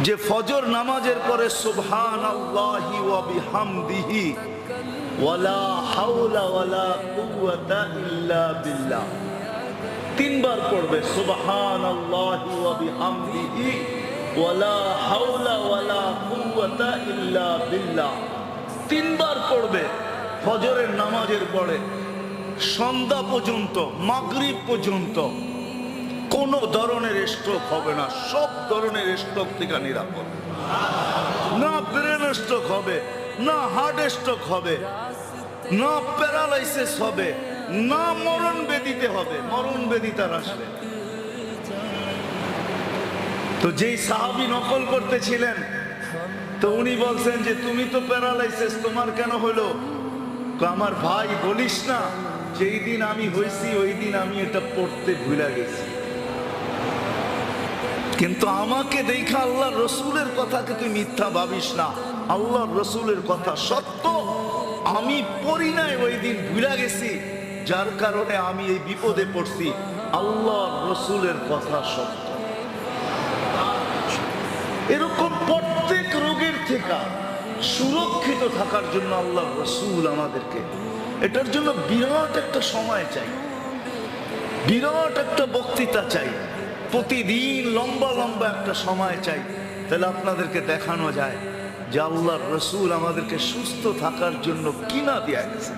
যে ফজর নামাজের পরে সুবহানাল্লাহি ওয়া বিহামদিহি ওয়ালা হাওলা ওয়ালা কুওয়াতা ইল্লা বিল্লাহ, তিনবার পড়বে সুবহানাল্লাহি ওয়া বিহামদিহি ওয়ালা হাওলা ওয়ালা কুওয়াতা ইল্লা বিল্লাহ, তিনবার পড়বে ফজরের নামাজের পরে সন্ধ্যা পর্যন্ত, মাগরিব পর্যন্ত। কোনো ধরনের স্ট্রোক হবে না, সব ধরনের স্ট্রোক থেকে নিরাপদ। না ব্রেন স্ট্রোক হবে, না হার্ট স্ট্রোক হবে, না প্যারালাইসিস হবে, না মরণ বেদিতে হবে, মরণ বেদি তার আসবে। তো যেই সাহাবী নকল করতেছিলেন, তো উনি বলছেন যে তুমি তো প্যারালাইসিস, তোমার কেন হলো? আমার ভাই বলিস না, যেই দিন আমি হয়েছি ওই দিন আমি এটা পড়তে ভুলে গেছি, কিন্তু আমাকে দেখা আল্লাহর রসুলের কথাকে তুই মিথ্যা ভাবিস না, আল্লাহর রসুলের কথা সত্য, আমি পড়ি নাই ওই দিন ভুলে গেছি, যার কারণে আমি এই বিপদে পড়ছি, আল্লাহর রসুলের কথা সত্য। এরকম প্রত্যেক রোগের থেকে সুরক্ষিত থাকার জন্য আল্লাহর রসুল আমাদেরকে, এটার জন্য বিরাট একটা সময় চাই, বিরাট একটা বক্তৃতা চাই, প্রতিদিন লম্বা লম্বা একটা সময় চাই। তাহলে আপনাদেরকে দেখানো যায় যে আল্লাহর রসুল আমাদেরকে সুস্থ থাকার জন্য কি না দিয়ে গেছে।